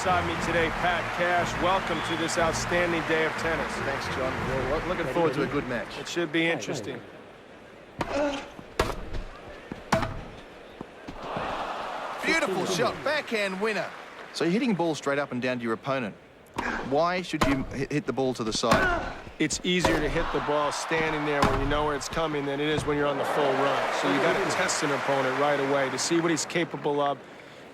Beside me today, Pat Cash. Welcome to this outstanding day of tennis. Thanks, John. Well, looking forward to a good match. It should be interesting. Beautiful shot, backhand winner. So you're hitting balls straight up and down to your opponent. Why should you hit the ball to the side? It's easier to hit the ball standing there when you know where it's coming than it is when you're on the full run. So you got to test an opponent right away to see what he's capable of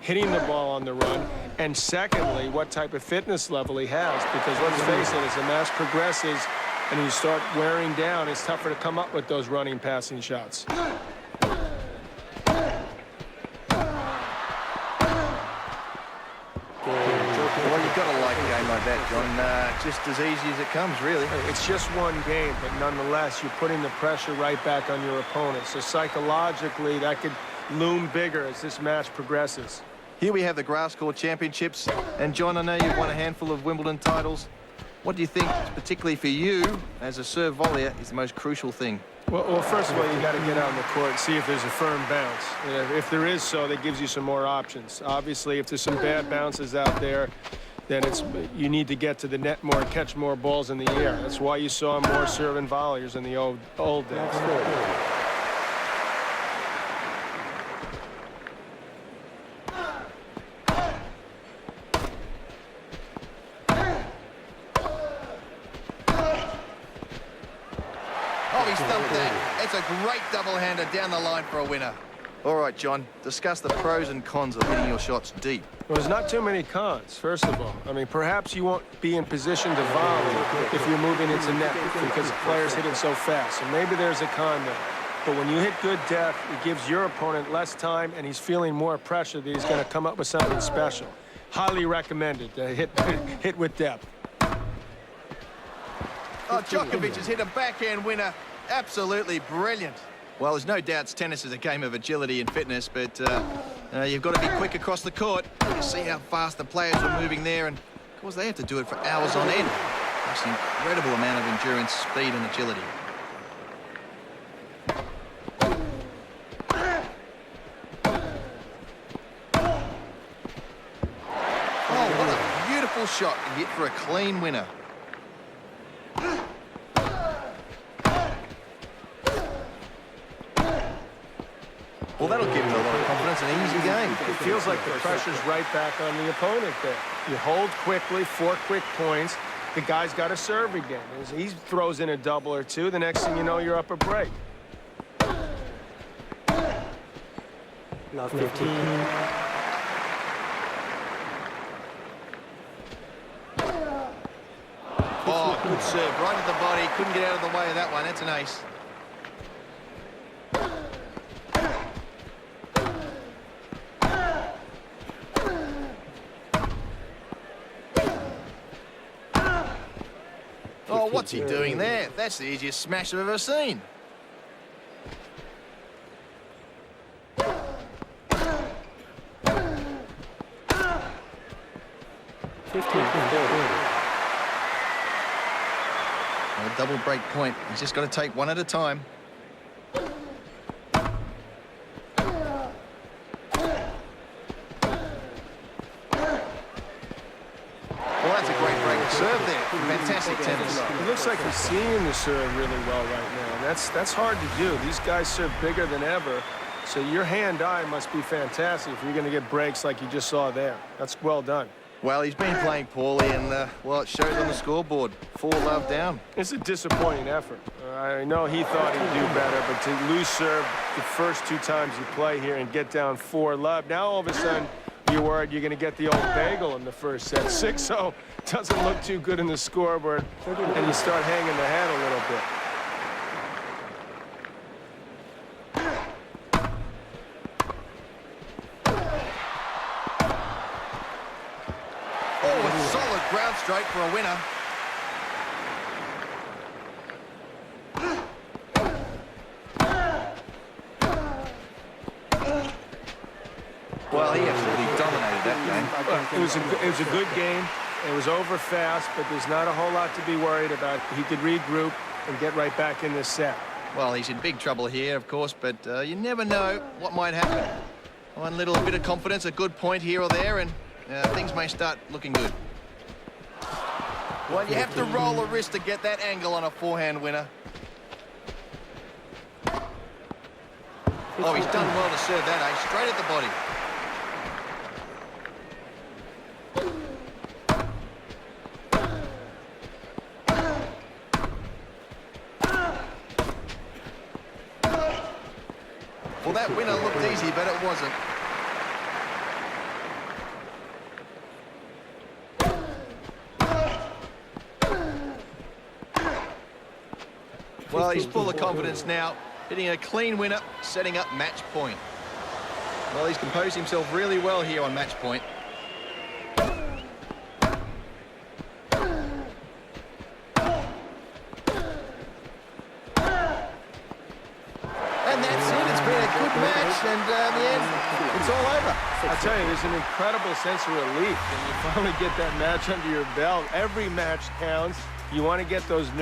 hitting the ball on the run, and secondly, what type of fitness level he has. Because let's face it, as the match progresses and you start wearing down, it's tougher to come up with those running, passing shots. Well, you've got to like a game like that, John. Just as easy as it comes, really. It's just one game, but nonetheless, you're putting the pressure right back on your opponent. So psychologically, that could loom bigger as this match progresses. Here we have the Grass Court Championships. And, John, I know you've won a handful of Wimbledon titles. What do you think, particularly for you, as a serve volleyer, is the most crucial thing? Well, first of all, you got to get out on the court and see if there's a firm bounce. If there is so, that gives you some more options. Obviously, if there's some bad bounces out there, then you need to get to the net more and catch more balls in the air. That's why you saw more serving volleyers in the old days. It's a great double-hander down the line for a winner. All right, John, discuss the pros and cons of hitting your shots deep. Well, there's not too many cons, first of all. I mean, perhaps you won't be in position to volley if you're moving into net because players hit it so fast. So maybe there's a con there. But when you hit good depth, it gives your opponent less time, and he's feeling more pressure that he's going to come up with something special. Highly recommended to hit with depth. Oh, Djokovic has hit a backhand winner. Absolutely brilliant. Well, there's no doubts tennis is a game of agility and fitness, but you've got to be quick across the court. You see how fast the players are moving there, and of course they have to do it for hours on end. It's an incredible amount of endurance, speed, and agility. Oh, what a beautiful shot to hit for a clean winner. Well, that'll give him a lot of confidence, an easy game. It feels like the pressure's right back on the opponent there. You hold quickly, 4 quick points. The guy's got to serve again. As he throws in a double or two, the next thing you know, you're up a break. Love 15. Oh, good serve, right at the body. Couldn't get out of the way of that one. That's an ace. Oh, what's he doing there? That's the easiest smash I've ever seen. A double break point. He's just got to take one at a time. Well, that's a great break serve there. Fantastic tennis. It looks like he's seeing the serve really well right now. And that's hard to do. These guys serve bigger than ever. So your hand-eye must be fantastic if you're going to get breaks like you just saw there. That's well done. Well, he's been playing poorly, and, well, it shows on the scoreboard. 4-love down. It's a disappointing effort. I know he thought he'd do better, but to lose serve the first 2 times you play here and get down 4-love, now all of a sudden you're worried you're going to get the old bagel in the first set. 6-0 doesn't look too good in the scoreboard, and you start hanging the hat a little bit. Oh, a solid ground stroke for a winner. Well, he absolutely dominated that game. It was a good game. It was over fast, but there's not a whole lot to be worried about. He could regroup and get right back in this set. Well, he's in big trouble here, of course, but you never know what might happen. One little bit of confidence, a good point here or there, and things may start looking good. Well, you have to roll a wrist to get that angle on a forehand winner. Oh, he's done well to serve that, eh? Straight at the body. Well, that winner looked easy, but it wasn't. Well, he's full of confidence now, hitting a clean winner, setting up match point. Well, he's composed himself really well here on match point. And that's it. It's been a good match, and in the end, it's all over. I tell you, there's an incredible sense of relief when you finally get that match under your belt. Every match counts. You want to get those